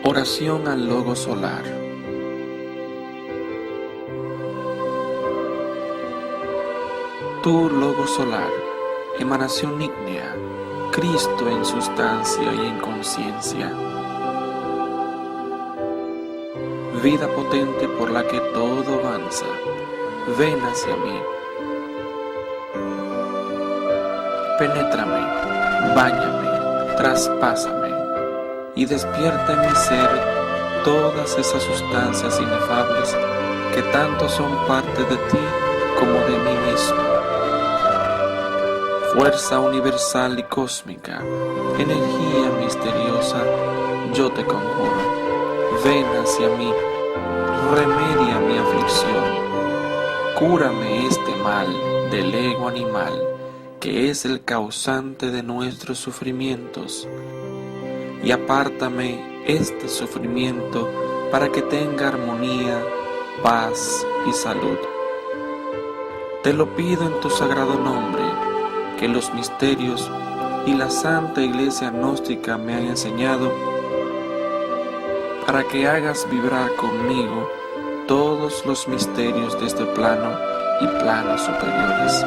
Oración al Logo Solar. Tú, Logo Solar, emanación ígnea, Cristo en sustancia y en conciencia, vida potente por la que todo avanza, ven hacia mí. Penétrame, báñame, traspásame y despierta en mi ser todas esas sustancias inefables que tanto son parte de ti como de mí mismo. Fuerza universal y cósmica, energía misteriosa, yo te conjuro, ven hacia mí, remedia mi aflicción, cúrame este mal del ego animal que es el causante de nuestros sufrimientos, y apártame este sufrimiento para que tenga armonía, paz y salud. Te lo pido en tu sagrado nombre, que los misterios y la Santa Iglesia Gnóstica me han enseñado, para que hagas vibrar conmigo todos los misterios de este plano y planos superiores,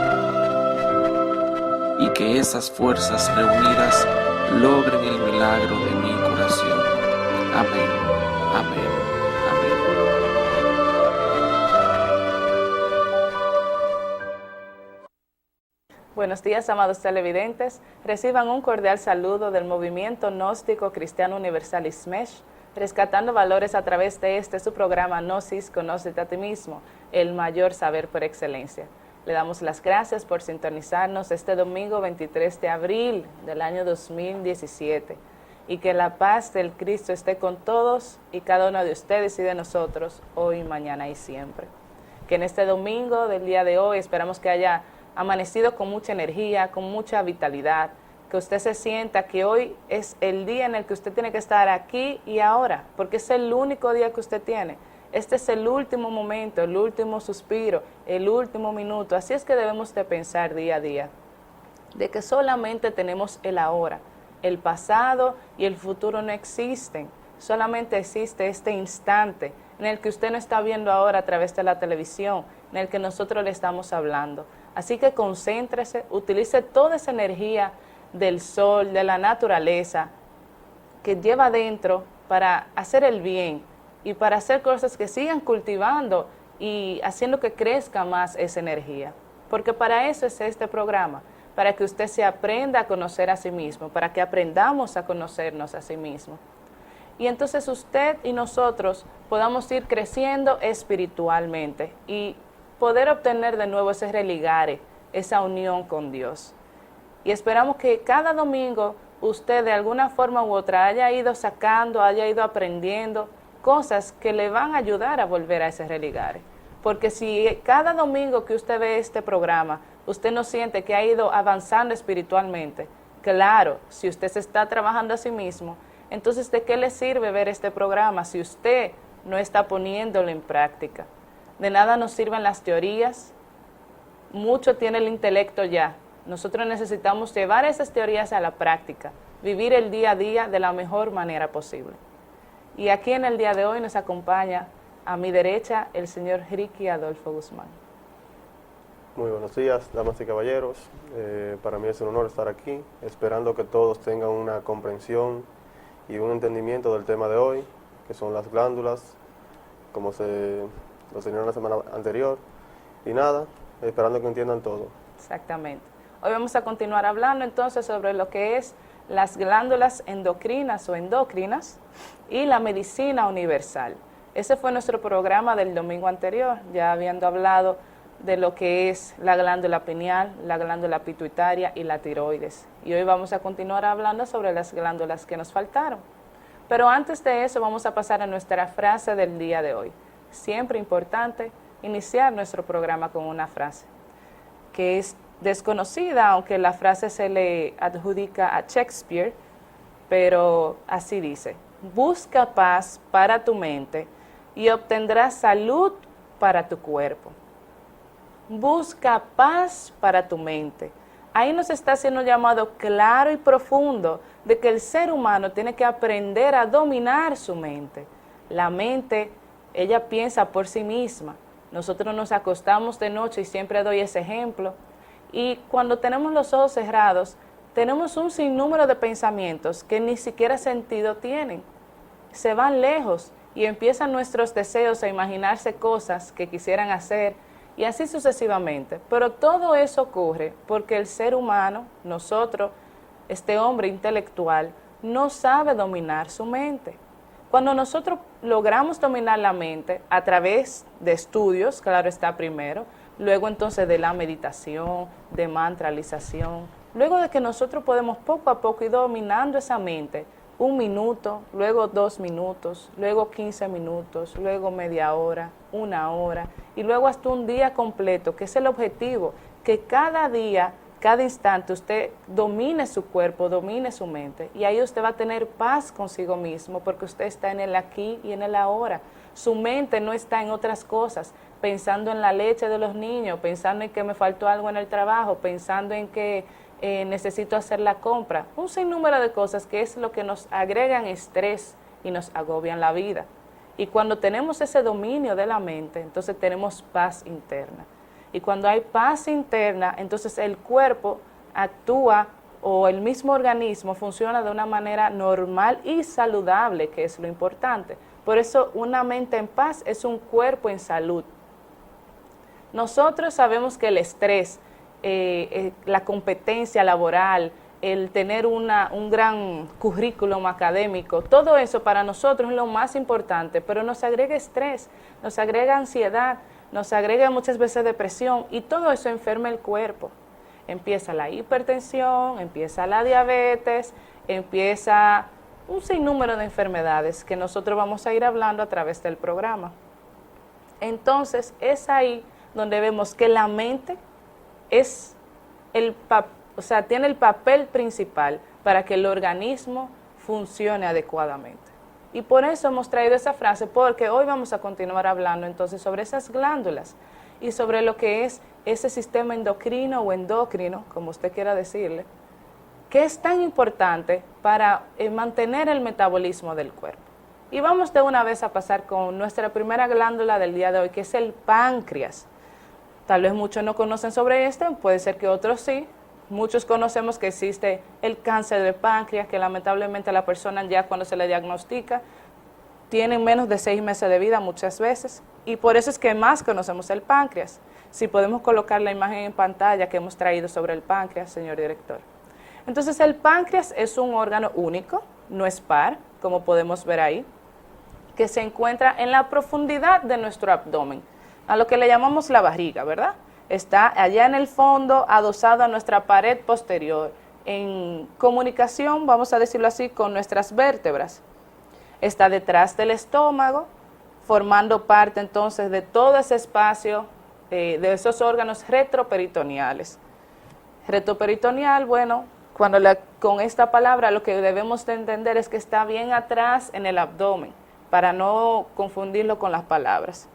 y que esas fuerzas reunidas logren el milagro de mi curación. Amén, amén, amén. Buenos días, amados televidentes. Reciban un cordial saludo del Movimiento Gnóstico Cristiano Universal ISMESH, rescatando valores a través de su programa Gnosis, Conócete a ti mismo, el mayor saber por excelencia. Le damos las gracias por sintonizarnos este domingo 23 de abril del año 2017 y que la paz del Cristo esté con todos y cada uno de ustedes y de nosotros hoy, mañana y siempre. Que en este domingo del día de hoy esperamos que haya amanecido con mucha energía, con mucha vitalidad, que usted se sienta que hoy es el día en el que usted tiene que estar aquí y ahora, porque es el único día que usted tiene. Este es el último momento, el último suspiro, el último minuto. Así es que debemos de pensar día a día, de que solamente tenemos el ahora. El pasado y el futuro no existen. Solamente existe este instante en el que usted no está viendo ahora a través de la televisión, en el que nosotros le estamos hablando. Así que concéntrese, utilice toda esa energía del sol, de la naturaleza, que lleva dentro para hacer el bien y para hacer cosas que sigan cultivando y haciendo que crezca más esa energía. Porque para eso es este programa, para que usted se aprenda a conocer a sí mismo, para que aprendamos a conocernos a sí mismo. Y entonces usted y nosotros podamos ir creciendo espiritualmente y poder obtener de nuevo ese religare, esa unión con Dios. Y esperamos que cada domingo usted de alguna forma u otra haya ido sacando, haya ido aprendiendo cosas que le van a ayudar a volver a ese religare. Porque si cada domingo que usted ve este programa, usted no siente que ha ido avanzando espiritualmente, claro, si usted se está trabajando a sí mismo, entonces ¿de qué le sirve ver este programa si usted no está poniéndolo en práctica? De nada nos sirven las teorías, mucho tiene el intelecto ya. Nosotros necesitamos llevar esas teorías a la práctica, vivir el día a día de la mejor manera posible. Y aquí en el día de hoy nos acompaña a mi derecha el señor Ricky Adolfo Guzmán. Muy buenos días, damas y caballeros. Para mí es un honor estar aquí, esperando que todos tengan una comprensión y un entendimiento del tema de hoy, que son las glándulas, como se lo enseñaron la semana anterior. Y nada, esperando que entiendan todo. Exactamente. Hoy vamos a continuar hablando entonces sobre lo que es las glándulas endocrinas o endócrinas y la medicina universal. Ese fue nuestro programa del domingo anterior, ya habiendo hablado de lo que es la glándula pineal, la glándula pituitaria y la tiroides. Y hoy vamos a continuar hablando sobre las glándulas que nos faltaron. Pero antes de eso vamos a pasar a nuestra frase del día de hoy. Siempre importante iniciar nuestro programa con una frase que es desconocida, aunque la frase se le adjudica a Shakespeare, pero así dice: busca paz para tu mente y obtendrás salud para tu cuerpo. Busca paz para tu mente. Ahí nos está haciendo un llamado claro y profundo de que el ser humano tiene que aprender a dominar su mente. La mente, ella piensa por sí misma. Nosotros nos acostamos de noche y siempre doy ese ejemplo. Y cuando tenemos los ojos cerrados, tenemos un sinnúmero de pensamientos que ni siquiera sentido tienen. Se van lejos y empiezan nuestros deseos a imaginarse cosas que quisieran hacer, y así sucesivamente. Pero todo eso ocurre porque el ser humano, nosotros, este hombre intelectual, no sabe dominar su mente. Cuando nosotros logramos dominar la mente a través de estudios, claro está primero, luego entonces de la meditación, de mantralización, luego de que nosotros podemos poco a poco ir dominando esa mente, 1 minuto, luego 2 minutos, luego 15 minutos, luego media hora, 1 hora y luego hasta un día completo, que es el objetivo, que cada día, cada instante usted domine su cuerpo, domine su mente, y ahí usted va a tener paz consigo mismo porque usted está en el aquí y en el ahora. Su mente no está en otras cosas, pensando en la leche de los niños, pensando en que me faltó algo en el trabajo, pensando en que necesito hacer la compra, un sinnúmero de cosas que es lo que nos agregan estrés y nos agobian la vida. Y cuando tenemos ese dominio de la mente, entonces tenemos paz interna. Y cuando hay paz interna, entonces el cuerpo actúa, o el mismo organismo funciona de una manera normal y saludable, que es lo importante. Por eso una mente en paz es un cuerpo en salud. Nosotros sabemos que el estrés, la competencia laboral, el tener un gran currículum académico, todo eso para nosotros es lo más importante, pero nos agrega estrés, nos agrega ansiedad, nos agrega muchas veces depresión, y todo eso enferma el cuerpo. Empieza la hipertensión, empieza la diabetes, empieza un sinnúmero de enfermedades que nosotros vamos a ir hablando a través del programa. Entonces es ahí donde vemos que la mente es tiene el papel principal para que el organismo funcione adecuadamente. Y por eso hemos traído esa frase, porque hoy vamos a continuar hablando entonces sobre esas glándulas y sobre lo que es ese sistema endocrino o endocrino, como usted quiera decirle, que es tan importante para mantener el metabolismo del cuerpo. Y vamos de una vez a pasar con nuestra primera glándula del día de hoy, que es el páncreas. Tal vez muchos no conocen sobre este, puede ser que otros sí. Muchos conocemos que existe el cáncer de páncreas, que lamentablemente la persona ya cuando se le diagnostica tienen menos de 6 meses de vida muchas veces, y por eso es que más conocemos el páncreas. Si podemos colocar la imagen en pantalla que hemos traído sobre el páncreas, señor director. Entonces el páncreas es un órgano único, no es par, como podemos ver ahí, que se encuentra en la profundidad de nuestro abdomen, a lo que le llamamos la barriga, ¿verdad? Está allá en el fondo, adosado a nuestra pared posterior, en comunicación, vamos a decirlo así, con nuestras vértebras. Está detrás del estómago, formando parte entonces de todo ese espacio, de esos órganos retroperitoneales. Retroperitoneal, bueno, con esta palabra lo que debemos de entender es que está bien atrás en el abdomen, para no confundirlo con las palabras.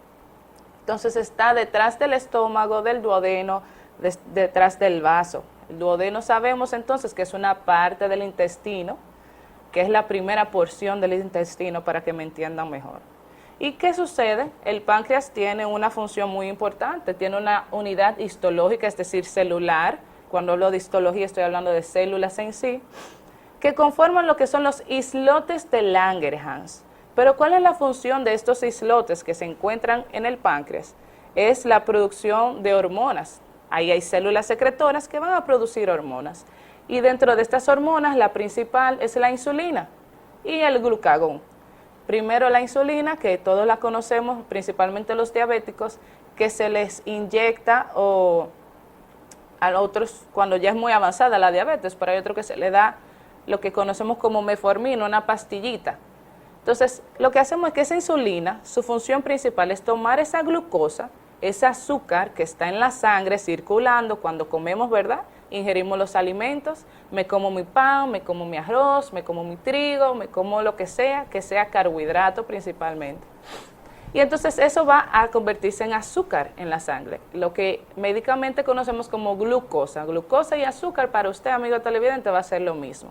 Entonces está detrás del estómago, del duodeno, detrás del vaso. El duodeno sabemos entonces que es una parte del intestino, que es la primera porción del intestino para que me entiendan mejor. ¿Y qué sucede? El páncreas tiene una función muy importante, tiene una unidad histológica, es decir, celular. Cuando hablo de histología estoy hablando de células en sí, que conforman lo que son los islotes de Langerhans. Pero ¿cuál es la función de estos islotes que se encuentran en el páncreas? Es la producción de hormonas. Ahí hay células secretoras que van a producir hormonas. Y dentro de estas hormonas, la principal es la insulina y el glucagón. Primero la insulina, que todos la conocemos, principalmente los diabéticos, que se les inyecta o a otros cuando ya es muy avanzada la diabetes, pero hay otro que se le da lo que conocemos como metformina, una pastillita. Entonces, lo que hacemos es que esa insulina, su función principal es tomar esa glucosa, ese azúcar que está en la sangre circulando cuando comemos, ¿verdad? Ingerimos los alimentos, me como mi pan, me como mi arroz, me como mi trigo, me como lo que sea carbohidrato principalmente. Y entonces eso va a convertirse en azúcar en la sangre, lo que médicamente conocemos como glucosa. Glucosa y azúcar para usted, amigo televidente, va a ser lo mismo.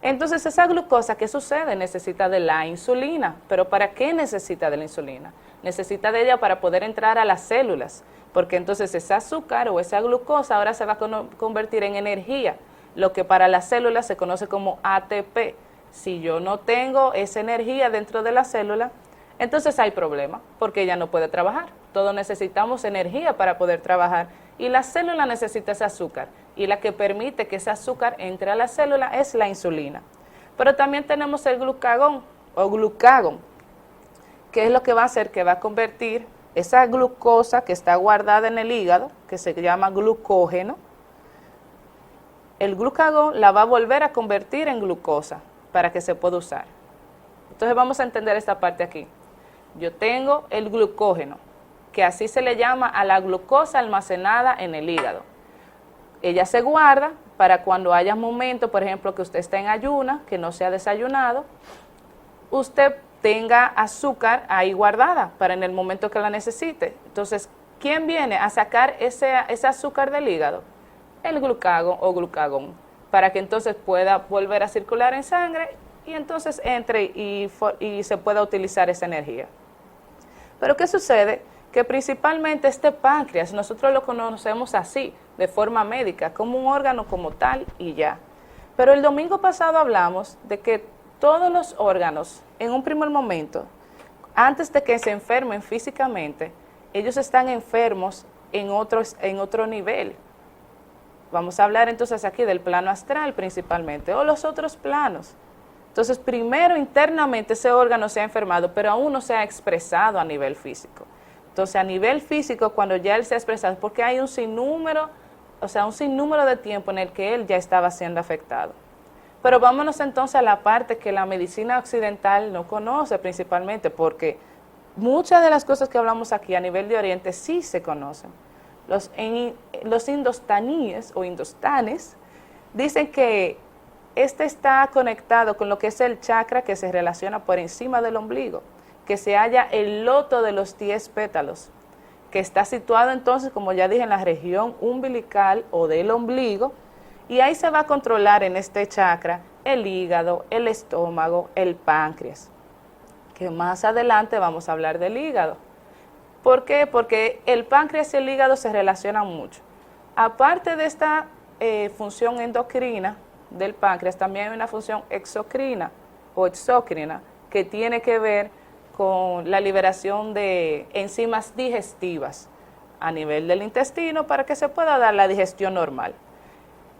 Entonces esa glucosa, ¿qué sucede? Necesita de la insulina. ¿Pero para qué necesita de la insulina? Necesita de ella para poder entrar a las células, porque entonces ese azúcar o esa glucosa ahora se va a convertir en energía, lo que para las células se conoce como ATP. Si yo no tengo esa energía dentro de la célula, entonces hay problema, porque ella no puede trabajar. Todos necesitamos energía para poder trabajar y la célula necesita ese azúcar, y la que permite que ese azúcar entre a la célula es la insulina. Pero también tenemos el glucagón o glucagón, que es lo que va a hacer que va a convertir esa glucosa que está guardada en el hígado, que se llama glucógeno. El glucagón la va a volver a convertir en glucosa para que se pueda usar. Entonces vamos a entender esta parte aquí. Yo tengo el glucógeno, que así se le llama a la glucosa almacenada en el hígado. Ella se guarda para cuando haya momentos, por ejemplo, que usted está en ayuna, que no se ha desayunado, usted tenga azúcar ahí guardada para en el momento que la necesite. Entonces, ¿quién viene a sacar ese azúcar del hígado? El glucagón o glucagón, para que entonces pueda volver a circular en sangre y entonces entre y se pueda utilizar esa energía. Pero ¿qué sucede? Que principalmente este páncreas, nosotros lo conocemos así, de forma médica, como un órgano como tal y ya. Pero el domingo pasado hablamos de que todos los órganos, en un primer momento, antes de que se enfermen físicamente, ellos están enfermos en otro nivel. Vamos a hablar entonces aquí del plano astral principalmente, o los otros planos. Entonces, primero internamente ese órgano se ha enfermado, pero aún no se ha expresado a nivel físico. Entonces, a nivel físico, cuando ya él se ha expresado, porque hay un sinnúmero de tiempo en el que él ya estaba siendo afectado. Pero vámonos entonces a la parte que la medicina occidental no conoce principalmente, porque muchas de las cosas que hablamos aquí a nivel de Oriente sí se conocen. Los indostaníes o indostanes dicen que este está conectado con lo que es el chakra que se relaciona por encima del ombligo, que se halla el loto de los 10 pétalos, que está situado entonces, como ya dije, en la región umbilical o del ombligo, y ahí se va a controlar en este chakra el hígado, el estómago, el páncreas, que más adelante vamos a hablar del hígado. ¿Por qué? Porque el páncreas y el hígado se relacionan mucho. Aparte de esta función endocrina del páncreas, también hay una función exocrina o exócrina que tiene que ver con la liberación de enzimas digestivas a nivel del intestino para que se pueda dar la digestión normal.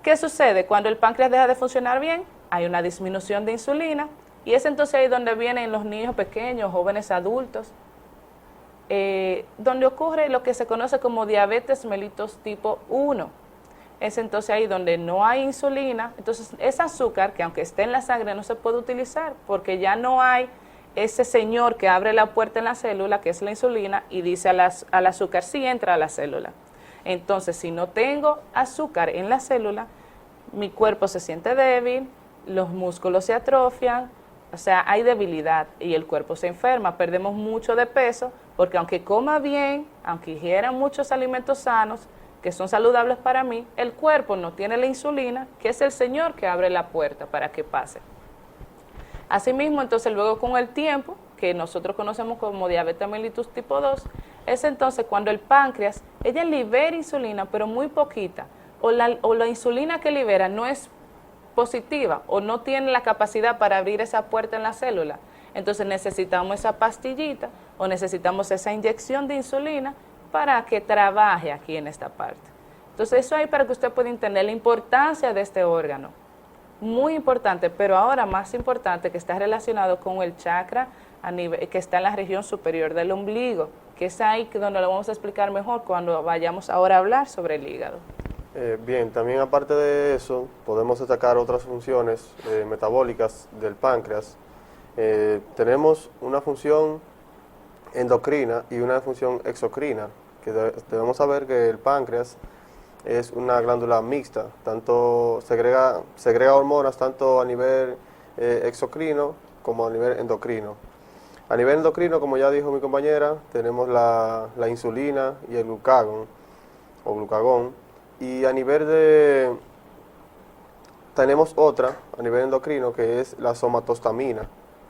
¿Qué sucede? Cuando el páncreas deja de funcionar bien, hay una disminución de insulina y es entonces ahí donde vienen los niños pequeños, jóvenes adultos, donde ocurre lo que se conoce como diabetes mellitus tipo 1. Es entonces ahí donde no hay insulina, entonces ese azúcar que aunque esté en la sangre no se puede utilizar porque ya no hay ese señor que abre la puerta en la célula, que es la insulina, y dice al azúcar sí entra a la célula. Entonces, si no tengo azúcar en la célula, mi cuerpo se siente débil, los músculos se atrofian, o sea, hay debilidad y el cuerpo se enferma, perdemos mucho de peso, porque aunque coma bien, aunque ingiera muchos alimentos sanos, que son saludables para mí, el cuerpo no tiene la insulina, que es el señor que abre la puerta para que pase. Asimismo, entonces luego con el tiempo, que nosotros conocemos como diabetes mellitus tipo 2, es entonces cuando el páncreas, ella libera insulina, pero muy poquita, o la insulina que libera no es positiva o no tiene la capacidad para abrir esa puerta en la célula. Entonces necesitamos esa pastillita o necesitamos esa inyección de insulina para que trabaje aquí en esta parte. Entonces eso ahí para que usted pueda entender la importancia de este órgano. Muy importante, pero ahora más importante, que está relacionado con el chakra a nivel, que está en la región superior del ombligo, que es ahí donde lo vamos a explicar mejor cuando vayamos ahora a hablar sobre el hígado. Bien, también aparte de eso, podemos destacar otras funciones metabólicas del páncreas. Tenemos una función endocrina y una función exocrina, que debemos saber que el páncreas es una glándula mixta, tanto segrega hormonas tanto a nivel exocrino como a nivel endocrino. A nivel endocrino, como ya dijo mi compañera, tenemos la insulina y el glucagón o glucagón, y a nivel tenemos otra a nivel endocrino que es la somatostamina,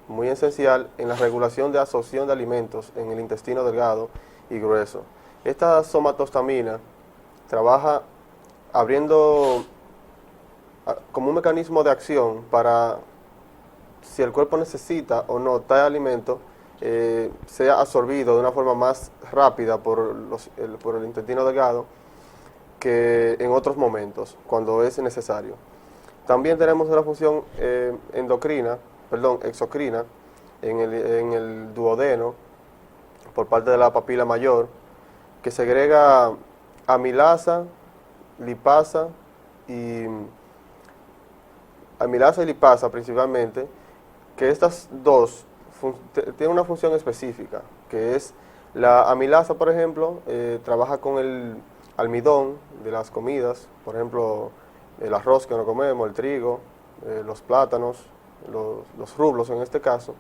muy esencial en la regulación de absorción de alimentos en el intestino delgado y grueso. Esta somatostamina trabaja abriendo como un mecanismo de acción para, si el cuerpo necesita o no tal alimento, sea absorbido de una forma más rápida por el intestino delgado que en otros momentos, cuando es necesario. También tenemos una función exocrina en el duodeno por parte de la papila mayor, que segrega amilasa, lipasa y lipasa principalmente, que estas dos tienen una función específica, que es la amilasa, por ejemplo, trabaja con el almidón de las comidas, por ejemplo, el arroz que nos comemos, el trigo, los plátanos, los rublos en este caso.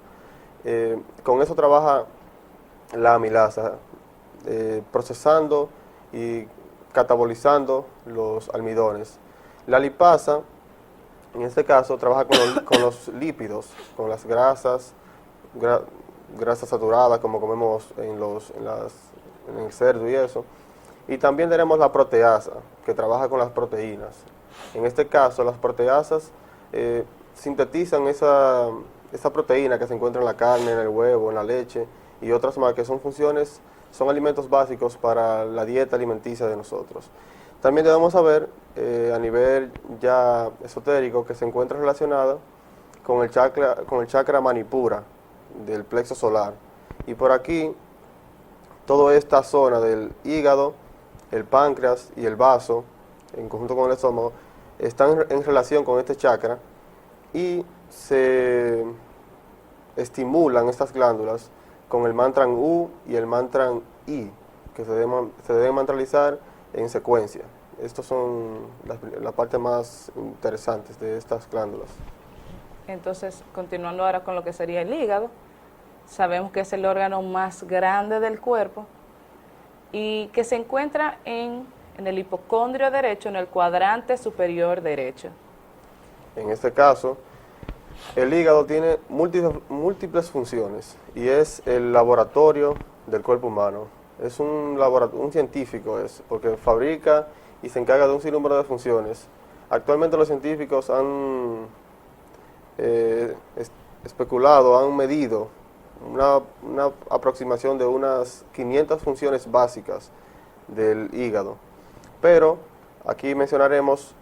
Con eso trabaja la amilasa, procesando y catabolizando los almidones. La lipasa, en este caso, trabaja con los lípidos, con las grasas saturadas, como comemos en el cerdo y eso. Y también tenemos la proteasa, que trabaja con las proteínas. En este caso, las proteasas sintetizan esa proteína que se encuentra en la carne, en el huevo, en la leche y otras más, que son alimentos básicos para la dieta alimenticia de nosotros. También debemos saber, a nivel ya esotérico, que se encuentra relacionada con el chakra manipura del plexo solar. Y por aquí, toda esta zona del hígado, el páncreas y el vaso, en conjunto con el estómago, están en relación con este chakra y se estimulan estas glándulas con el mantra U y el mantra I, que se deben mantralizar en secuencia. Estas son las partes más interesantes de estas glándulas. Entonces, continuando ahora con lo que sería el hígado, sabemos que es el órgano más grande del cuerpo y que se encuentra en el hipocondrio derecho, en el cuadrante superior derecho. En este caso, el hígado tiene múltiples funciones y es el laboratorio del cuerpo humano. Es un científico, porque fabrica y se encarga de un sinnúmero de funciones. Actualmente los científicos han especulado, han medido una aproximación de unas 500 funciones básicas del hígado. Pero aquí mencionaremos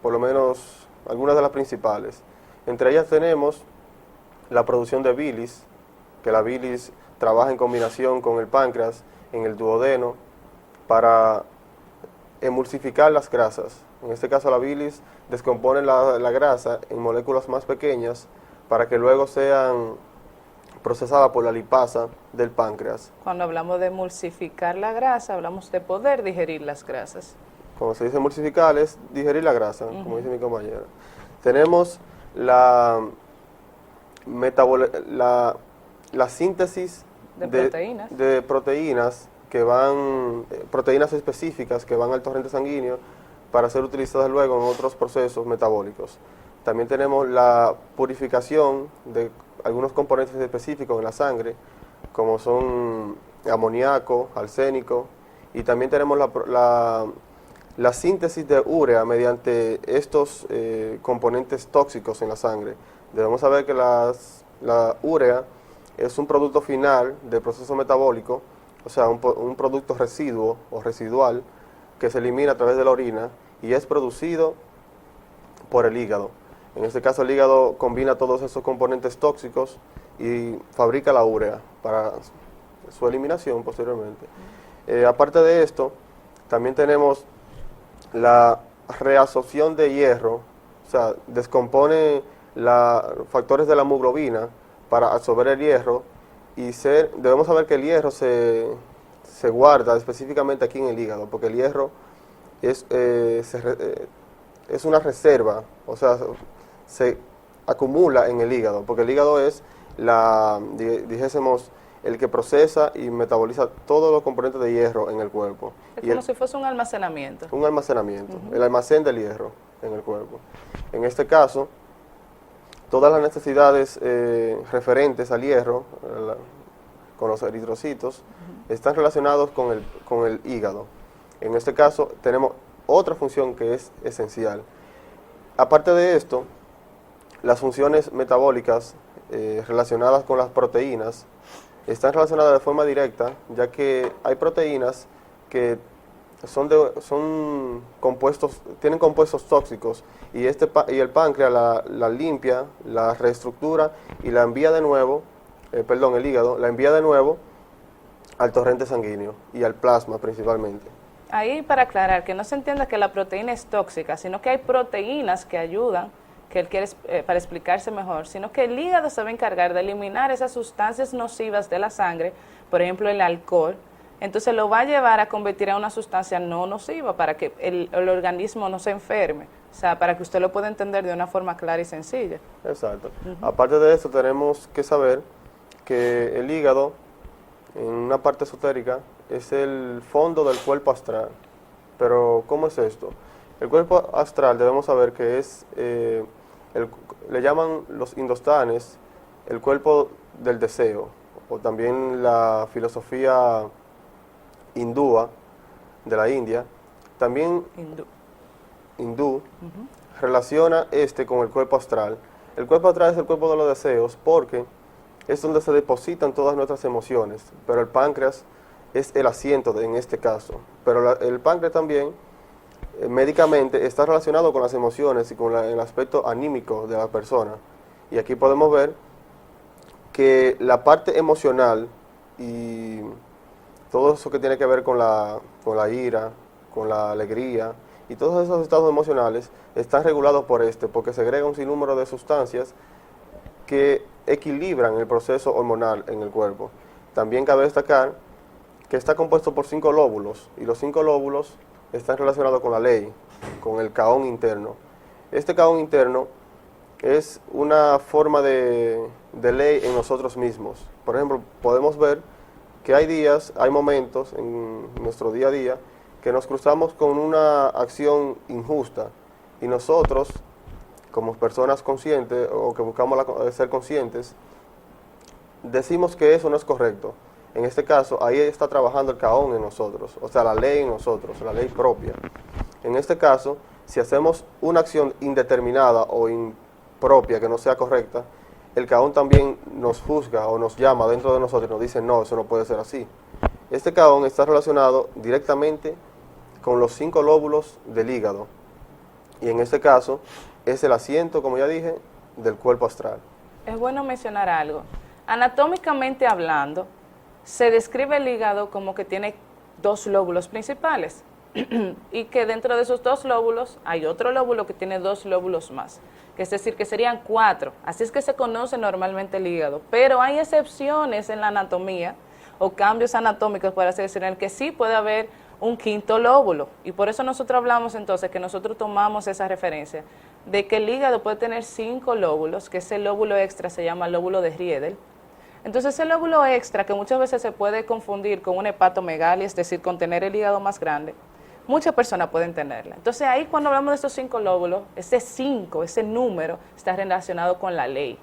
por lo menos algunas de las principales. Entre ellas tenemos la producción de bilis, que la bilis trabaja en combinación con el páncreas en el duodeno para emulsificar las grasas. En este caso la bilis descompone la grasa en moléculas más pequeñas para que luego sean procesadas por la lipasa del páncreas. Cuando hablamos de emulsificar la grasa, hablamos de poder digerir las grasas. Cuando se dice emulsificar es digerir la grasa, como dice mi compañera. Tenemos la síntesis de proteínas proteínas específicas que van al torrente sanguíneo para ser utilizadas luego en otros procesos metabólicos. También tenemos la purificación de algunos componentes específicos en la sangre, como son amoníaco, arsénico, y también tenemos la síntesis de urea mediante estos componentes tóxicos en la sangre. Debemos saber que la urea es un producto final del proceso metabólico, o sea, un producto residuo o residual que se elimina a través de la orina y es producido por el hígado. En este caso el hígado combina todos esos componentes tóxicos y fabrica la urea para su eliminación posteriormente. Aparte de esto, también tenemos la reabsorción de hierro, o sea, descompone factores de la hemoglobina para absorber el hierro y debemos saber que el hierro se guarda específicamente aquí en el hígado, porque el hierro es una reserva, o sea, se acumula en el hígado, porque el hígado es dijésemos, el que procesa y metaboliza todos los componentes de hierro en el cuerpo. Es como si fuese un almacenamiento. Un almacenamiento, el almacén del hierro en el cuerpo. En este caso, todas las necesidades referentes al hierro, con los eritrocitos, están relacionados con el hígado. En este caso, tenemos otra función que es esencial. Aparte de esto, las funciones metabólicas relacionadas con las proteínas están relacionadas de forma directa, ya que hay proteínas que tienen compuestos tóxicos y el páncreas la limpia, la reestructura y la envía de nuevo, el hígado la envía de nuevo al torrente sanguíneo y al plasma principalmente. Ahí para aclarar, que no se entienda que la proteína es tóxica, sino que hay proteínas que ayudan, que él quiere, para explicarse mejor, sino que el hígado se va a encargar de eliminar esas sustancias nocivas de la sangre, por ejemplo el alcohol, entonces lo va a llevar a convertir en una sustancia no nociva para que el organismo no se enferme, o sea, para que usted lo pueda entender de una forma clara y sencilla. Exacto. Aparte de eso, tenemos que saber que el hígado, en una parte esotérica, es el fondo del cuerpo astral. Pero, ¿cómo es esto? El cuerpo astral debemos saber que es, le llaman los indostanes, el cuerpo del deseo, o también la filosofía hindúa de la India, también hindú relaciona con el cuerpo astral. El cuerpo astral es el cuerpo de los deseos porque es donde se depositan todas nuestras emociones, pero el páncreas es el asiento en este caso. Pero el páncreas también, médicamente, está relacionado con las emociones y con el aspecto anímico de la persona. Y aquí podemos ver que la parte emocional y todo eso que tiene que ver con la ira, con la alegría y todos esos estados emocionales están regulados porque segrega un sinnúmero de sustancias que equilibran el proceso hormonal en el cuerpo. También cabe destacar que está compuesto por 5 lóbulos y los 5 lóbulos están relacionados con la ley, con el caón interno. Este caón interno es una forma de ley en nosotros mismos. Por ejemplo, podemos ver que hay momentos en nuestro día a día que nos cruzamos con una acción injusta y nosotros, como personas conscientes o que buscamos ser conscientes, decimos que eso no es correcto. En este caso, ahí está trabajando el caón en nosotros, o sea, la ley en nosotros, la ley propia. En este caso, si hacemos una acción indeterminada o impropia que no sea correcta, el caón también nos juzga o nos llama dentro de nosotros y nos dice, no, eso no puede ser así. Este caón está relacionado directamente con los 5 lóbulos del hígado. Y en este caso, es el asiento, como ya dije, del cuerpo astral. Es bueno mencionar algo. Anatómicamente hablando, se describe el hígado como que tiene 2 lóbulos principales y que dentro de esos 2 lóbulos hay otro lóbulo que tiene 2 lóbulos más, que es decir, que serían 4. Así es que se conoce normalmente el hígado, pero hay excepciones en la anatomía o cambios anatómicos, por así decirlo, en el que sí puede haber un 5º lóbulo, y por eso nosotros hablamos entonces que nosotros tomamos esa referencia de que el hígado puede tener 5 lóbulos, que ese lóbulo extra se llama lóbulo de Riedel. Entonces el lóbulo extra, que muchas veces se puede confundir con una hepatomegalia, es decir, con tener el hígado más grande, muchas personas pueden tenerla. Entonces ahí cuando hablamos de estos 5 lóbulos, ese 5, ese número, está relacionado con la ley.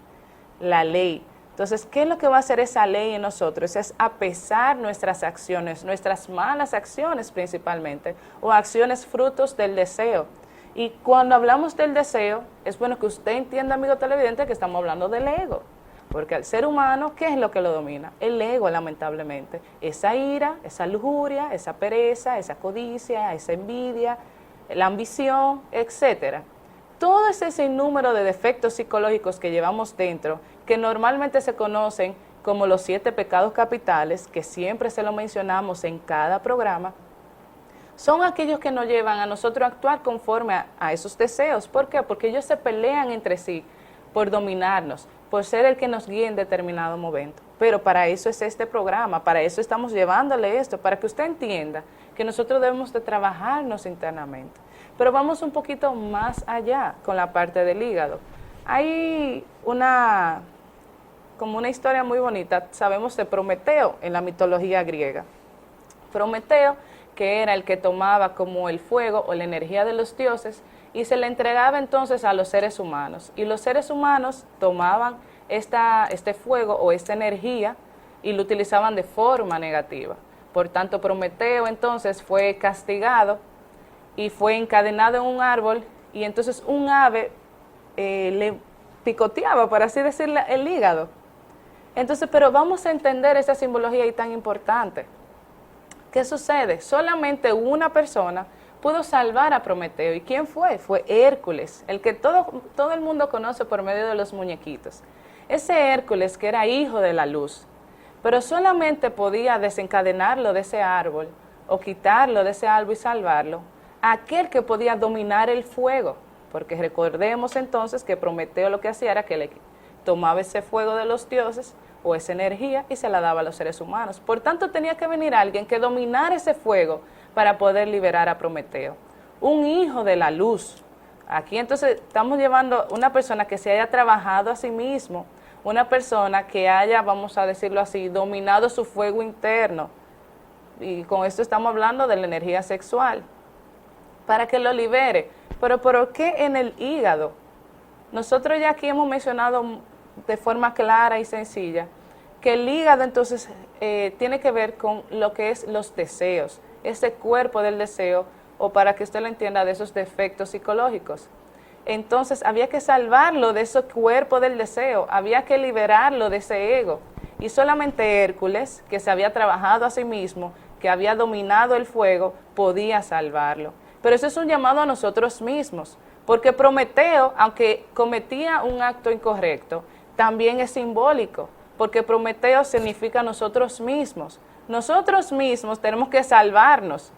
La ley. Entonces, ¿qué es lo que va a hacer esa ley en nosotros? Es apesar nuestras acciones, nuestras malas acciones principalmente, o acciones frutos del deseo. Y cuando hablamos del deseo, es bueno que usted entienda, amigo televidente, que estamos hablando del ego. Porque al ser humano, ¿qué es lo que lo domina? El ego, lamentablemente. Esa ira, esa lujuria, esa pereza, esa codicia, esa envidia, la ambición, etcétera. Todo ese sinnúmero de defectos psicológicos que llevamos dentro, que normalmente se conocen como los 7 pecados capitales, que siempre se lo mencionamos en cada programa, son aquellos que nos llevan a nosotros a actuar conforme a esos deseos. ¿Por qué? Porque ellos se pelean entre sí por dominarnos, por ser el que nos guíe en determinado momento. Pero para eso es este programa, para eso estamos llevándole esto, para que usted entienda que nosotros debemos de trabajarnos internamente. Pero vamos un poquito más allá con la parte del hígado. Hay como una historia muy bonita, sabemos de Prometeo en la mitología griega. Prometeo, que era el que tomaba como el fuego o la energía de los dioses y se le entregaba entonces a los seres humanos. Y los seres humanos tomaban este fuego o esta energía y lo utilizaban de forma negativa. Por tanto, Prometeo entonces fue castigado y fue encadenado en un árbol y entonces un ave le picoteaba, por así decirlo, el hígado. Entonces, pero vamos a entender esa simbología ahí tan importante. ¿Qué sucede? Solamente una persona pudo salvar a Prometeo. ¿Y quién fue? Fue Hércules, el que todo el mundo conoce por medio de los muñequitos. Ese Hércules que era hijo de la luz, pero solamente podía desencadenarlo de ese árbol o quitarlo de ese árbol y salvarlo aquel que podía dominar el fuego, porque recordemos entonces que Prometeo lo que hacía era que le tomaba ese fuego de los dioses o esa energía y se la daba a los seres humanos. Por tanto, tenía que venir alguien que dominara ese fuego para poder liberar a Prometeo. Un hijo de la luz. Aquí entonces estamos llevando una persona que se haya trabajado a sí mismo, una persona que haya, vamos a decirlo así, dominado su fuego interno. Y con esto estamos hablando de la energía sexual, para que lo libere. Pero ¿por qué en el hígado? Nosotros ya aquí hemos mencionado de forma clara y sencilla que el hígado entonces tiene que ver con lo que es los deseos, ese cuerpo del deseo, o para que usted lo entienda, de esos defectos psicológicos. Entonces había que salvarlo de ese cuerpo del deseo, había que liberarlo de ese ego. Y solamente Hércules, que se había trabajado a sí mismo, que había dominado el fuego, podía salvarlo. Pero eso es un llamado a nosotros mismos, porque Prometeo, aunque cometía un acto incorrecto, también es simbólico, porque Prometeo significa nosotros mismos. Nosotros mismos tenemos que salvarnos.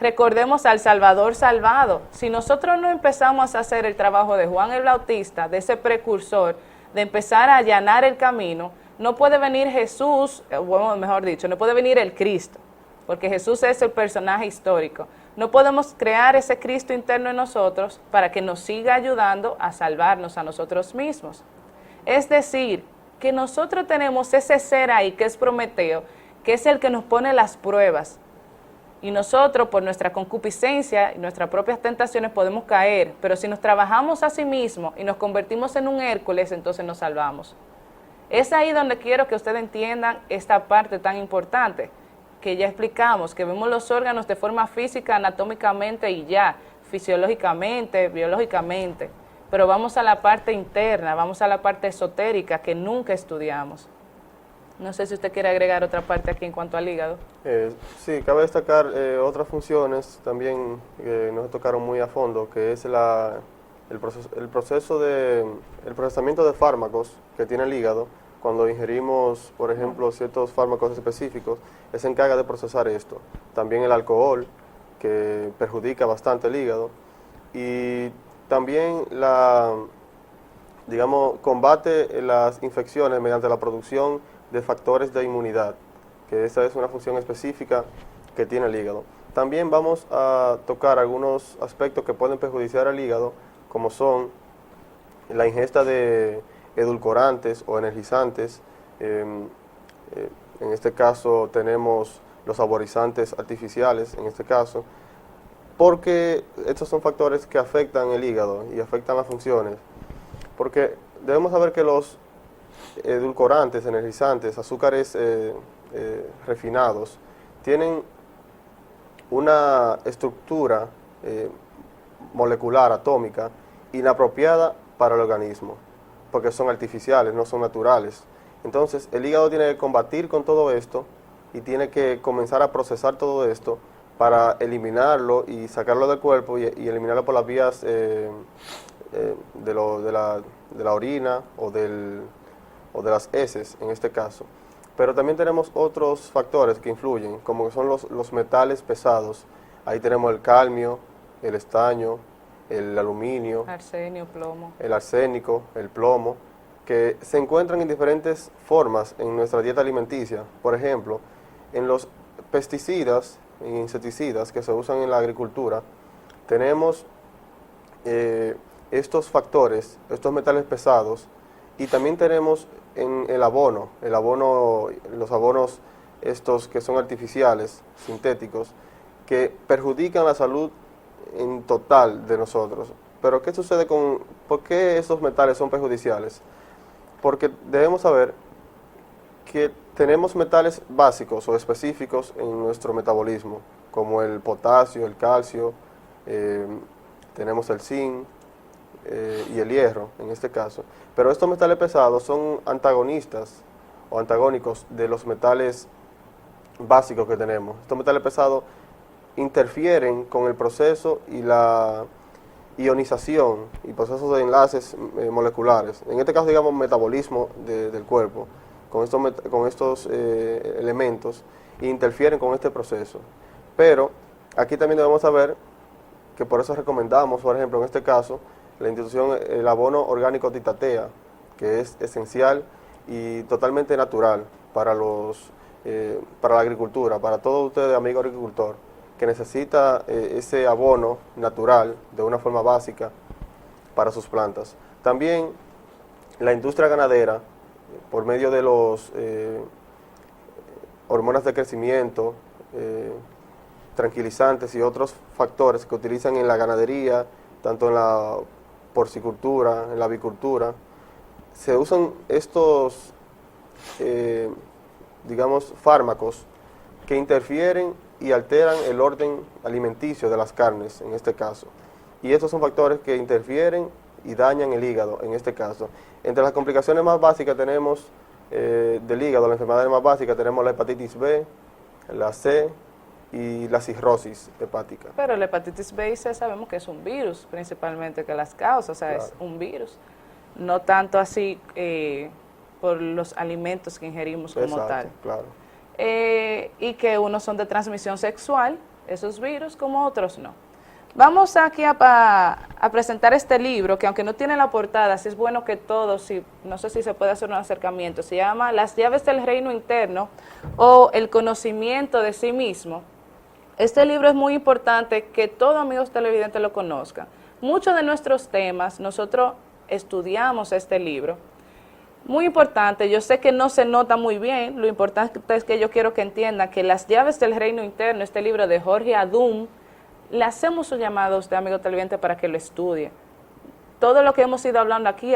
Recordemos al Salvador salvado. Si nosotros no empezamos a hacer el trabajo de Juan el Bautista, de ese precursor, de empezar a allanar el camino, no puede venir Jesús, bueno, mejor dicho, no puede venir el Cristo, porque Jesús es el personaje histórico. No podemos crear ese Cristo interno en nosotros para que nos siga ayudando a salvarnos a nosotros mismos. Es decir, que nosotros tenemos ese ser ahí que es Prometeo, que es el que nos pone las pruebas. Y nosotros, por nuestra concupiscencia y nuestras propias tentaciones, podemos caer. Pero si nos trabajamos a sí mismos y nos convertimos en un Hércules, entonces nos salvamos. Es ahí donde quiero que ustedes entiendan esta parte tan importante, que ya explicamos, que vemos los órganos de forma física, anatómicamente y ya, fisiológicamente, biológicamente. Pero vamos a la parte interna, vamos a la parte esotérica que nunca estudiamos. No sé si usted quiere agregar otra parte aquí en cuanto al hígado. Sí, cabe destacar otras funciones también que nos tocaron muy a fondo, que es el procesamiento de fármacos que tiene el hígado. Cuando ingerimos, por ejemplo, ciertos fármacos específicos, se encarga de procesar esto. También el alcohol, que perjudica bastante el hígado. Y también combate las infecciones mediante la producción de factores de inmunidad, que esa es una función específica que tiene el hígado. También vamos a tocar algunos aspectos que pueden perjudicar al hígado, como son la ingesta de edulcorantes o energizantes. En este caso tenemos los saborizantes artificiales, en este caso, Porque estos son factores que afectan el hígado y afectan las funciones. Porque debemos saber que los edulcorantes, energizantes, azúcares refinados, tienen una estructura molecular, atómica, inapropiada para el organismo, porque son artificiales, no son naturales. Entonces, el hígado tiene que combatir con todo esto y tiene que comenzar a procesar todo esto para eliminarlo y sacarlo del cuerpo y eliminarlo por las vías de la orina o de las heces, en este caso. Pero también tenemos otros factores que influyen, como son los metales pesados. Ahí tenemos el cadmio, el estaño, el aluminio, Arsenio, plomo. el arsénico, el plomo, que se encuentran en diferentes formas en nuestra dieta alimenticia. Por ejemplo, en los pesticidas e insecticidas que se usan en la agricultura, tenemos estos factores, estos metales pesados, y también tenemos en el abono, los abonos estos que son artificiales, sintéticos, que perjudican la salud en total de nosotros. Pero ¿qué sucede por qué estos metales son perjudiciales? Porque debemos saber que tenemos metales básicos o específicos en nuestro metabolismo, como el potasio, el calcio, tenemos el zinc y el hierro en este caso. Pero estos metales pesados son antagonistas o antagónicos de los metales básicos que tenemos. Estos metales pesados interfieren con el proceso y la ionización y procesos de enlaces moleculares. En este caso, digamos, metabolismo del cuerpo, con estos elementos, e interfieren con este proceso. Pero aquí también debemos saber que por eso recomendamos, por ejemplo, en este caso, la institución, el abono orgánico Titatea, que es esencial y totalmente natural para la agricultura, para todos ustedes, amigo agricultor, que necesita ese abono natural de una forma básica para sus plantas. También la industria ganadera, por medio de los hormonas de crecimiento, tranquilizantes y otros factores que utilizan en la ganadería, tanto en la porcicultura, en la avicultura, se usan estos, digamos, fármacos que interfieren y alteran el orden alimenticio de las carnes, en este caso. Y estos son factores que interfieren y dañan el hígado, en este caso. Entre las complicaciones más básicas tenemos del hígado, las enfermedades más básicas, tenemos la hepatitis B, la C y la cirrosis hepática. Pero la hepatitis B y C sabemos que es un virus, principalmente, que las causa, o sea, Claro. es un virus. No tanto así por los alimentos que ingerimos como Exacto, tal. claro. Y que unos son de transmisión sexual, esos virus, como otros no. Vamos aquí a presentar este libro, que aunque no tiene la portada, sí es bueno que todos, no sé si se puede hacer un acercamiento, se llama Las llaves del reino interno o El conocimiento de sí mismo. Este libro es muy importante que todos amigos televidentes lo conozcan. Muchos de nuestros temas, nosotros estudiamos este libro. Muy importante, yo sé que no se nota muy bien, lo importante es que yo quiero que entiendan que Las llaves del reino interno, este libro de Jorge Adum, le hacemos un llamado a usted, amigo televidente, para que lo estudie. Todo lo que hemos ido hablando aquí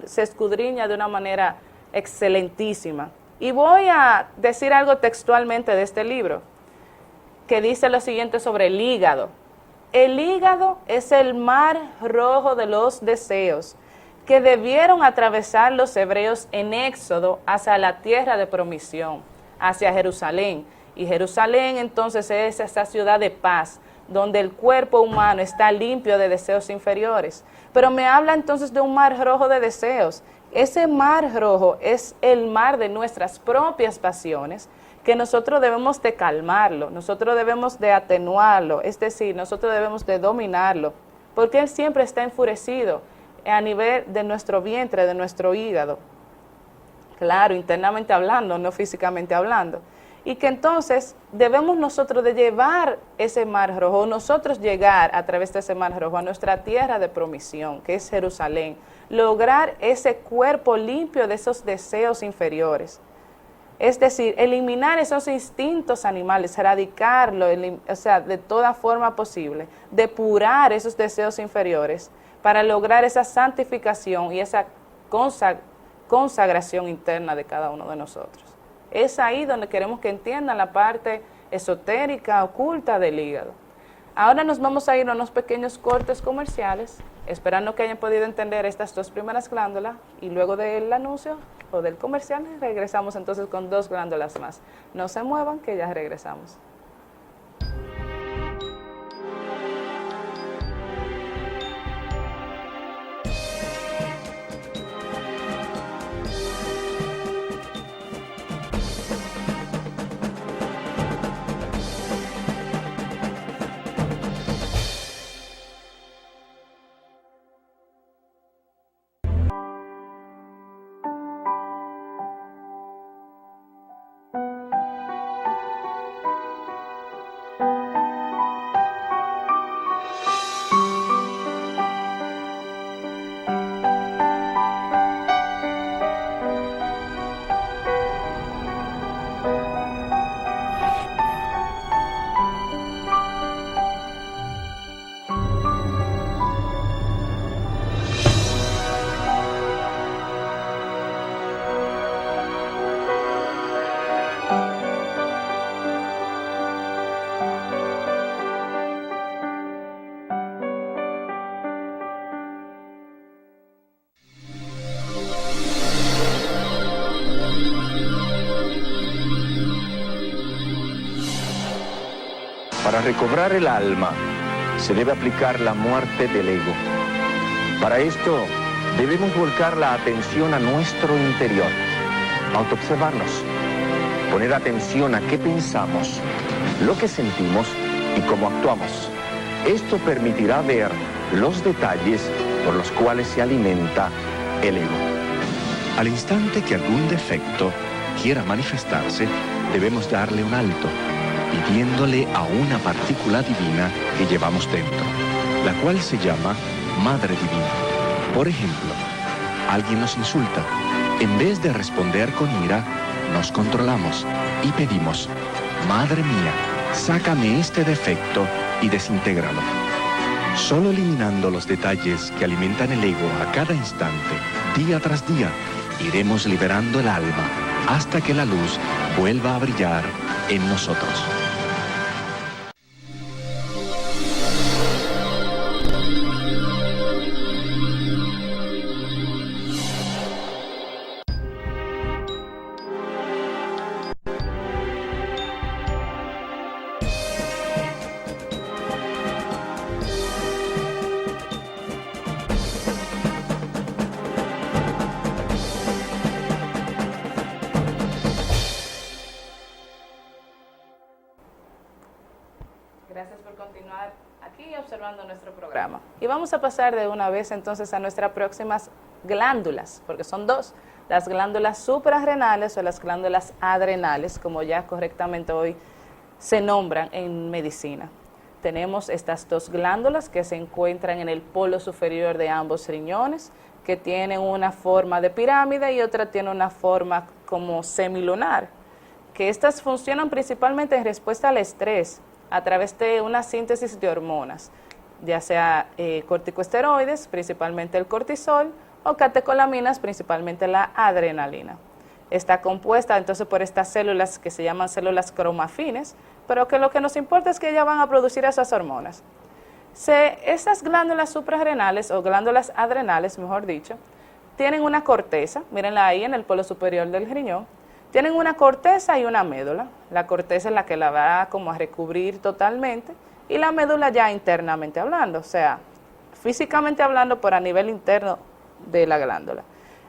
se escudriña de una manera excelentísima. Y voy a decir algo textualmente de este libro, que dice lo siguiente sobre el hígado. El hígado es el mar rojo de los deseos que debieron atravesar los hebreos en Éxodo hacia la tierra de promisión, hacia Jerusalén. Y Jerusalén entonces es esa ciudad de paz, donde el cuerpo humano está limpio de deseos inferiores. Pero me habla entonces de un mar rojo de deseos. Ese mar rojo es el mar de nuestras propias pasiones, que nosotros debemos de calmarlo, nosotros debemos de atenuarlo, es decir, nosotros debemos de dominarlo, porque él siempre está enfurecido a nivel de nuestro vientre, de nuestro hígado. Claro, internamente hablando, no físicamente hablando. Y que entonces debemos nosotros de llevar ese mar rojo, nosotros llegar a través de ese mar rojo a nuestra tierra de promisión, que es Jerusalén, lograr ese cuerpo limpio de esos deseos inferiores. Es decir, eliminar esos instintos animales, erradicarlo, o sea, de toda forma posible, depurar esos deseos inferiores para lograr esa santificación y esa consagración interna de cada uno de nosotros. Es ahí donde queremos que entiendan la parte esotérica, oculta del hígado. Ahora nos vamos a ir a unos pequeños cortes comerciales, esperando que hayan podido entender estas dos primeras glándulas, y luego del anuncio o del comercial regresamos entonces con 2 glándulas más. No se muevan, que ya regresamos. Para recobrar el alma, se debe aplicar la muerte del ego. Para esto, debemos volcar la atención a nuestro interior, autoobservarnos, poner atención a qué pensamos, lo que sentimos y cómo actuamos. Esto permitirá ver los detalles por los cuales se alimenta el ego. Al instante que algún defecto quiera manifestarse, debemos darle un alto, pidiéndole a una partícula divina que llevamos dentro, la cual se llama Madre Divina. Por ejemplo, alguien nos insulta. En vez de responder con ira, nos controlamos y pedimos: Madre mía, sácame este defecto y desintégralo. Solo eliminando los detalles que alimentan el ego a cada instante, día tras día, iremos liberando el alma hasta que la luz vuelva a brillar en nosotros. Gracias por continuar aquí observando nuestro programa. Y vamos a pasar de una vez entonces a nuestras próximas glándulas, porque son 2, las glándulas suprarrenales o las glándulas adrenales, como ya correctamente hoy se nombran en medicina. Tenemos estas 2 glándulas que se encuentran en el polo superior de ambos riñones, que tienen una forma de pirámide y otra tiene una forma como semilunar, que estas funcionan principalmente en respuesta al estrés, a través de una síntesis de hormonas, ya sea corticosteroides, principalmente el cortisol, o catecolaminas, principalmente la adrenalina. Está compuesta entonces por estas células que se llaman células cromafines, pero que lo que nos importa es que ellas van a producir esas hormonas. Esas glándulas suprarrenales, o glándulas adrenales, mejor dicho, tienen una corteza, mírenla ahí en el polo superior del riñón. Tienen una corteza y una médula. La corteza es la que la va como a recubrir totalmente, y la médula ya internamente hablando, o sea, físicamente hablando, por a nivel interno de la glándula.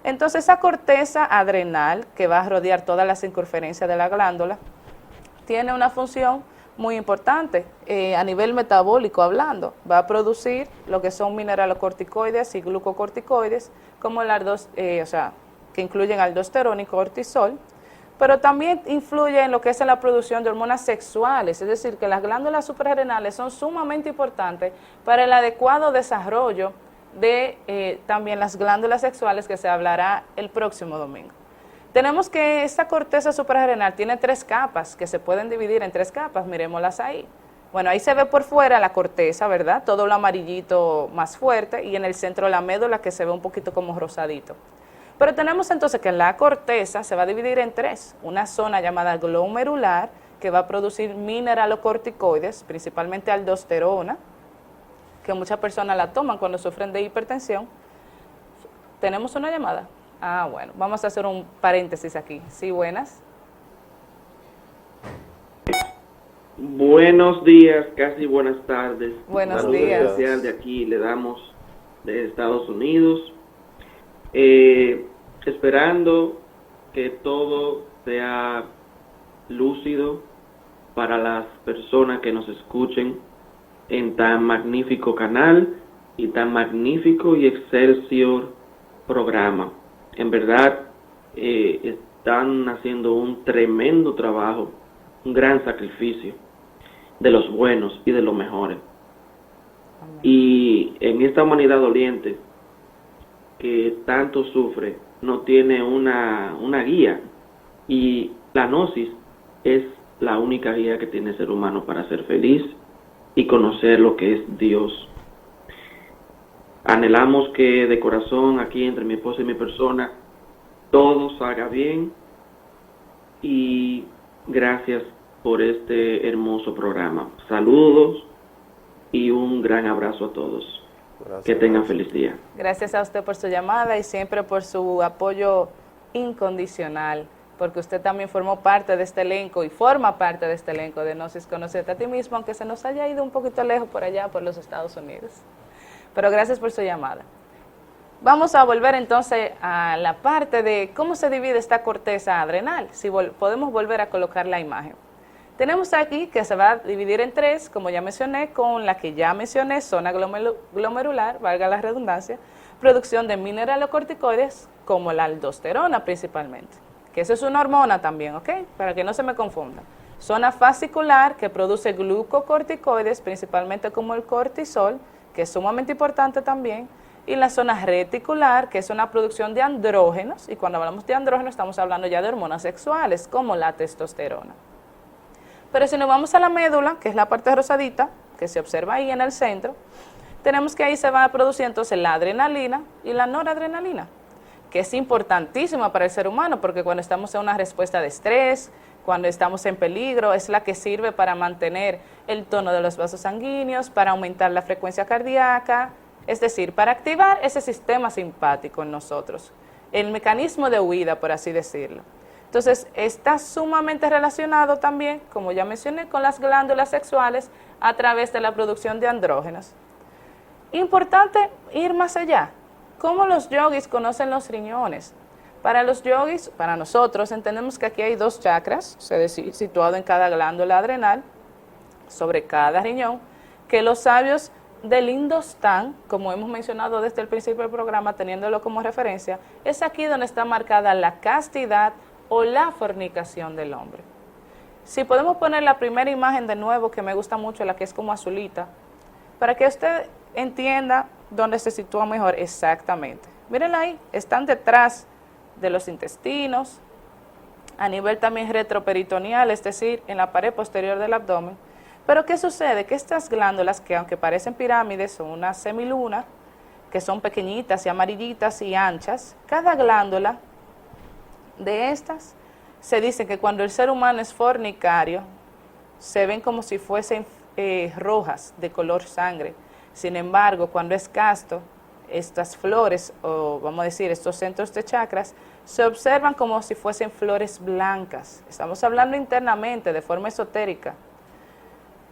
Entonces esa corteza adrenal, que va a rodear toda la circunferencia de la glándula, tiene una función muy importante a nivel metabólico hablando. Va a producir lo que son mineralocorticoides y glucocorticoides, como que incluyen aldosterona y cortisol, pero también influye en lo que es la producción de hormonas sexuales, es decir, que las glándulas suprarrenales son sumamente importantes para el adecuado desarrollo de también las glándulas sexuales, que se hablará el próximo domingo. Tenemos que esta corteza suprarrenal tiene 3 capas que se pueden dividir en 3 capas, miremoslas ahí. Bueno, ahí se ve por fuera la corteza, ¿verdad? Todo lo amarillito más fuerte y en el centro la médula que se ve un poquito como rosadito. Pero tenemos entonces que la corteza se va a dividir en 3, una zona llamada glomerular que va a producir mineralocorticoides, principalmente aldosterona, que muchas personas la toman cuando sufren de hipertensión. ¿Tenemos una llamada? Ah, bueno, vamos a hacer un paréntesis aquí. Sí, buenas. Buenos días, casi buenas tardes. Buenos Saludos días. especial de aquí le damos de Estados Unidos. Esperando que todo sea lúcido para las personas que nos escuchen en tan magnífico canal y tan magnífico y excelsior programa. En verdad, están haciendo un tremendo trabajo, un gran sacrificio de los buenos y de los mejores. Amén. Y en esta humanidad doliente que tanto sufre, no tiene una guía, y la gnosis es la única guía que tiene el ser humano para ser feliz y conocer lo que es Dios. Anhelamos que de corazón, aquí entre mi esposa y mi persona, todo salga bien, y gracias por este hermoso programa. Saludos y un gran abrazo a todos. Gracias. Que tengan feliz día. Gracias a usted por su llamada y siempre por su apoyo incondicional, porque usted también formó parte de este elenco y forma parte de este elenco de Gnosis Conócete a ti mismo, aunque se nos haya ido un poquito lejos por allá, por los Estados Unidos. Pero gracias por su llamada. Vamos a volver entonces a la parte de cómo se divide esta corteza adrenal, si podemos volver a colocar la imagen. Tenemos aquí que se va a dividir en 3, como ya mencioné, con la que ya mencioné, zona glomerular, valga la redundancia, producción de mineralocorticoides como la aldosterona principalmente, que eso es una hormona también, ¿ok? Para que no se me confunda. Zona fascicular que produce glucocorticoides, principalmente como el cortisol, que es sumamente importante también, y la zona reticular, que es una producción de andrógenos, y cuando hablamos de andrógenos estamos hablando ya de hormonas sexuales, como la testosterona. Pero si nos vamos a la médula, que es la parte rosadita, que se observa ahí en el centro, tenemos que ahí se va a producir entonces la adrenalina y la noradrenalina, que es importantísima para el ser humano, porque cuando estamos en una respuesta de estrés, cuando estamos en peligro, es la que sirve para mantener el tono de los vasos sanguíneos, para aumentar la frecuencia cardíaca, es decir, para activar ese sistema simpático en nosotros, el mecanismo de huida, por así decirlo. Entonces, está sumamente relacionado también, como ya mencioné, con las glándulas sexuales a través de la producción de andrógenos. Importante ir más allá. ¿Cómo los yogis conocen los riñones? Para los yogis, para nosotros, entendemos que aquí hay 2 chakras, situados en cada glándula adrenal, sobre cada riñón, que los sabios del Indostán, como hemos mencionado desde el principio del programa, teniéndolo como referencia, es aquí donde está marcada la castidad o la fornicación del hombre. Si podemos poner la primera imagen de nuevo, que me gusta mucho, la que es como azulita, para que usted entienda dónde se sitúa mejor exactamente. Mírenla ahí, están detrás de los intestinos, a nivel también retroperitoneal, es decir, en la pared posterior del abdomen. Pero ¿qué sucede? Que estas glándulas, que aunque parecen pirámides, son una semiluna, que son pequeñitas y amarillitas y anchas, cada glándula de estas se dice que cuando el ser humano es fornicario, se ven como si fuesen rojas de color sangre. Sin embargo, cuando es casto, estas flores, o vamos a decir, estos centros de chakras, se observan como si fuesen flores blancas. Estamos hablando internamente, de forma esotérica.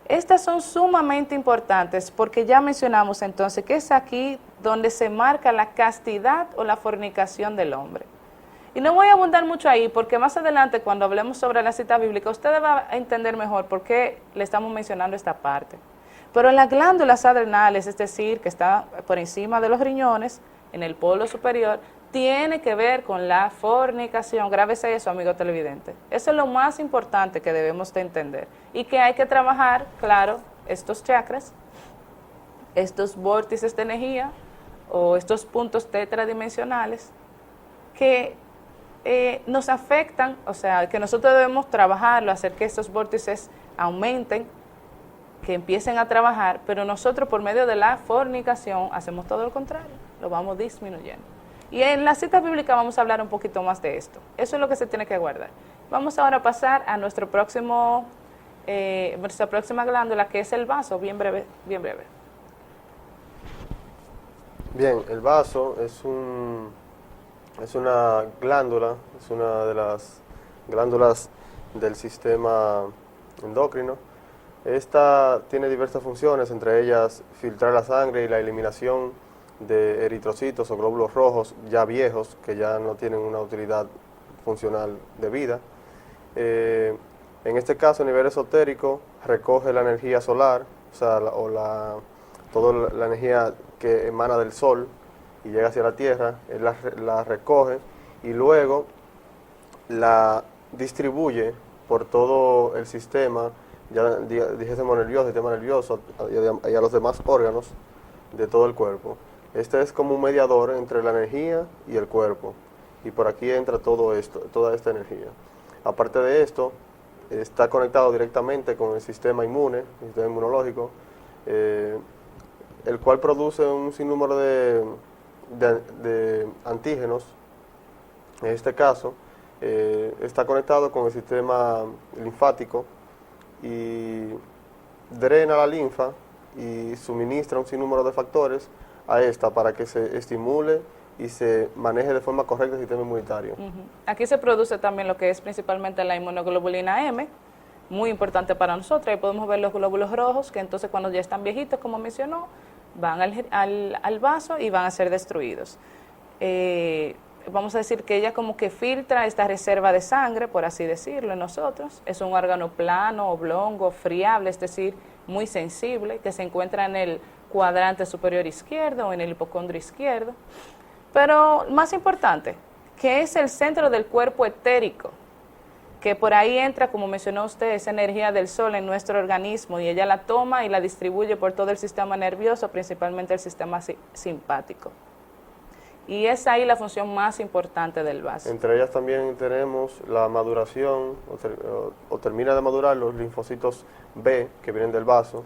Estas son sumamente importantes porque ya mencionamos entonces que es aquí donde se marca la castidad o la fornicación del hombre. Y no voy a abundar mucho ahí porque más adelante cuando hablemos sobre la cita bíblica usted va a entender mejor por qué le estamos mencionando esta parte. Pero en las glándulas adrenales, es decir, que está por encima de los riñones, en el polo superior, tiene que ver con la fornicación. Grábese eso, amigo televidente. Eso es lo más importante que debemos de entender. Y que hay que trabajar, claro, estos chakras, estos vórtices de energía o estos puntos tetradimensionales que nos afectan, o sea, que nosotros debemos trabajarlo, hacer que estos vórtices aumenten, que empiecen a trabajar, pero nosotros por medio de la fornicación hacemos todo lo contrario, lo vamos disminuyendo. Y en la cita bíblica vamos a hablar un poquito más de esto. Eso es lo que se tiene que guardar. Vamos ahora a pasar a nuestra próxima glándula, que es el vaso, bien breve, bien breve. Bien, el vaso es una glándula, es una de las glándulas del sistema endocrino. Esta tiene diversas funciones, entre ellas filtrar la sangre y la eliminación de eritrocitos o glóbulos rojos ya viejos, que ya no tienen una utilidad funcional debida. En este caso, a nivel esotérico, recoge la energía solar, o sea, toda la energía que emana del sol y llega hacia la Tierra, él la recoge y luego la distribuye por todo el sistema, ya dijésemos nervioso, sistema nervioso, y a los demás órganos de todo el cuerpo. Este es como un mediador entre la energía y el cuerpo, y por aquí entra todo esto, toda esta energía. Aparte de esto, está conectado directamente con el sistema inmune, el sistema inmunológico, el cual produce un sinnúmero de antígenos. En este caso, está conectado con el sistema linfático y drena la linfa y suministra un sinnúmero de factores a esta para que se estimule y se maneje de forma correcta el sistema inmunitario. Aquí se produce también lo que es principalmente la inmunoglobulina M, muy importante para nosotros. Ahí podemos ver los glóbulos rojos, que entonces cuando ya están viejitos, como mencionó, van al vaso y van a ser destruidos. Vamos a decir que ella como que filtra esta reserva de sangre, por así decirlo, en nosotros. Es un órgano plano, oblongo, friable, es decir, muy sensible, que se encuentra en el cuadrante superior izquierdo o en el hipocondrio izquierdo. Pero más importante, que es el centro del cuerpo etérico, que por ahí entra, como mencionó usted, esa energía del sol en nuestro organismo, y ella la toma y la distribuye por todo el sistema nervioso, principalmente el sistema simpático. Y es ahí la función más importante del vaso. Entre ellas también tenemos la maduración, o termina de madurar los linfocitos B, que vienen del vaso,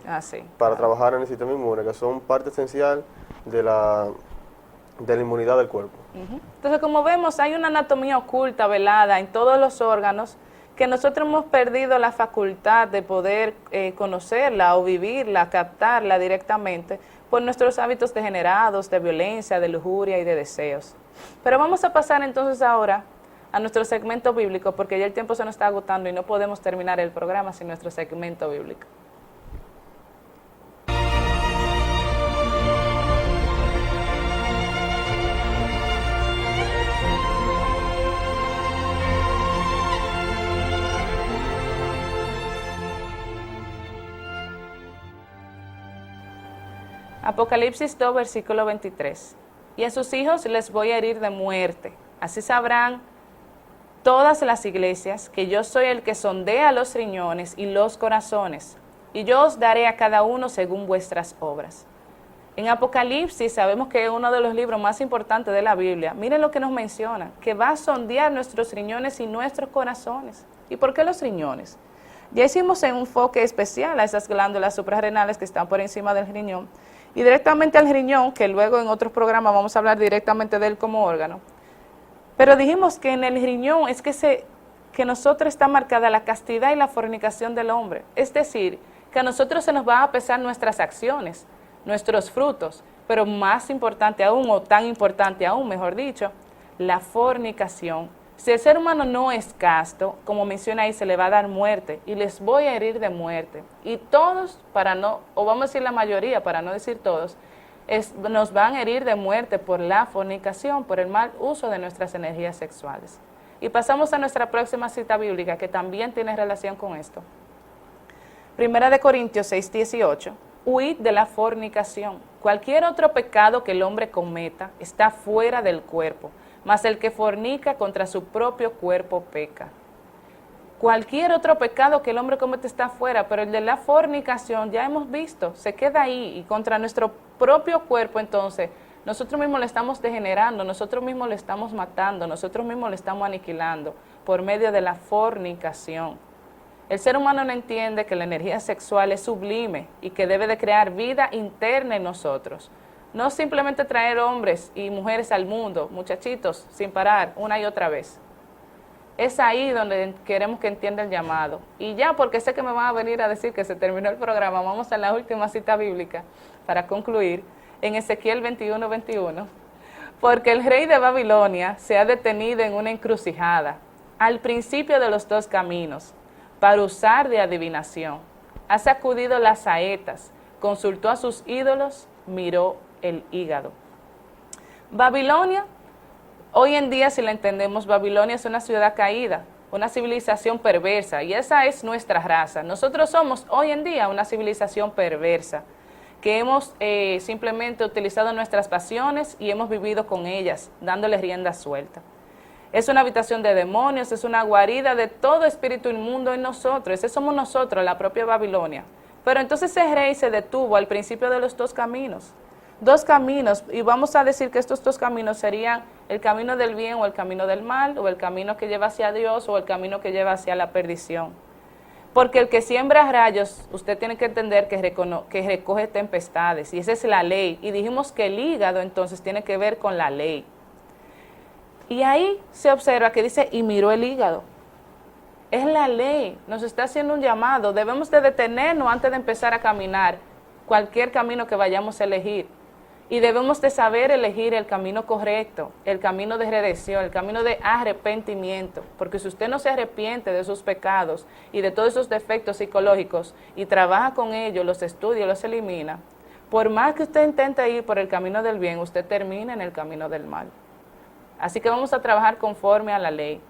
para trabajar en el sistema inmune, que son parte esencial de la inmunidad del cuerpo. Entonces, como vemos, hay una anatomía oculta, velada en todos los órganos, que nosotros hemos perdido la facultad de poder conocerla o vivirla, captarla directamente por nuestros hábitos degenerados, de violencia, de lujuria y de deseos. Pero vamos a pasar entonces ahora a nuestro segmento bíblico, porque ya el tiempo se nos está agotando y no podemos terminar el programa sin nuestro segmento bíblico. Apocalipsis 2, versículo 23. Y a sus hijos les voy a herir de muerte. Así sabrán todas las iglesias que yo soy el que sondea los riñones y los corazones, y yo os daré a cada uno según vuestras obras. En Apocalipsis sabemos que es uno de los libros más importantes de la Biblia. Miren lo que nos menciona, que va a sondear nuestros riñones y nuestros corazones. ¿Y por qué los riñones? Ya hicimos un enfoque especial a esas glándulas suprarrenales que están por encima del riñón, y directamente al riñón, que luego en otros programas vamos a hablar directamente de él como órgano. Pero dijimos que en el riñón es que nosotros está marcada la castidad y la fornicación del hombre. Es decir, que a nosotros se nos va a pesar nuestras acciones, nuestros frutos, pero más importante aún, o tan importante aún, mejor dicho, la fornicación. Si el ser humano no es casto, como menciona ahí, se le va a dar muerte, y les voy a herir de muerte. Y todos, o vamos a decir la mayoría, para no decir todos, nos van a herir de muerte por la fornicación, por el mal uso de nuestras energías sexuales. Y pasamos a nuestra próxima cita bíblica, que también tiene relación con esto. Primera de Corintios 6:18. Huid de la fornicación. Cualquier otro pecado que el hombre cometa está fuera del cuerpo, mas el que fornica contra su propio cuerpo peca. Cualquier otro pecado que el hombre comete está fuera, pero el de la fornicación ya hemos visto, se queda ahí, y contra nuestro propio cuerpo entonces nosotros mismos lo estamos degenerando, nosotros mismos lo estamos matando, nosotros mismos lo estamos aniquilando por medio de la fornicación. El ser humano no entiende que la energía sexual es sublime y que debe de crear vida interna en nosotros. No simplemente traer hombres y mujeres al mundo, muchachitos, sin parar, una y otra vez. Es ahí donde queremos que entienda el llamado. Y ya, porque sé que me van a venir a decir que se terminó el programa, vamos a la última cita bíblica para concluir, en Ezequiel 21:21. Porque el rey de Babilonia se ha detenido en una encrucijada, al principio de los dos caminos, para usar de adivinación. Ha sacudido las saetas, consultó a sus ídolos, miró el hígado. Babilonia, hoy en día, si la entendemos, Babilonia es una ciudad caída, una civilización perversa, y esa es nuestra raza. Nosotros somos hoy en día una civilización perversa, que hemos simplemente utilizado nuestras pasiones y hemos vivido con ellas, dándoles rienda suelta. Es una habitación de demonios, es una guarida de todo espíritu inmundo en nosotros. Ese somos nosotros, la propia Babilonia. Pero entonces ese rey se detuvo al principio de los dos caminos. Dos caminos, y vamos a decir que estos dos caminos serían el camino del bien o el camino del mal, o el camino que lleva hacia Dios o el camino que lleva hacia la perdición. Porque el que siembra rayos, usted tiene que entender que recoge tempestades, y esa es la ley. Y dijimos que el hígado entonces tiene que ver con la ley. Y ahí se observa que dice, y miró el hígado. Es la ley, nos está haciendo un llamado. Debemos de detenernos antes de empezar a caminar cualquier camino que vayamos a elegir. Y debemos de saber elegir el camino correcto, el camino de redención, el camino de arrepentimiento. Porque si usted no se arrepiente de sus pecados y de todos esos defectos psicológicos y trabaja con ellos, los estudia, los elimina, por más que usted intente ir por el camino del bien, usted termina en el camino del mal. Así que vamos a trabajar conforme a la ley.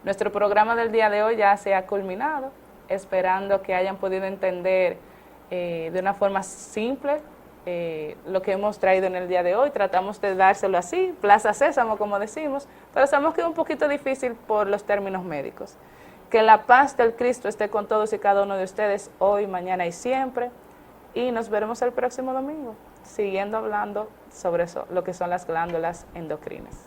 Nuestro programa del día de hoy ya se ha culminado, esperando que hayan podido entender de una forma simple lo que hemos traído en el día de hoy. Tratamos de dárselo así, Plaza Sésamo, como decimos, pero sabemos que es un poquito difícil por los términos médicos. Que la paz del Cristo esté con todos y cada uno de ustedes hoy, mañana y siempre. Y nos veremos el próximo domingo, siguiendo hablando sobre eso, lo que son las glándulas endocrinas.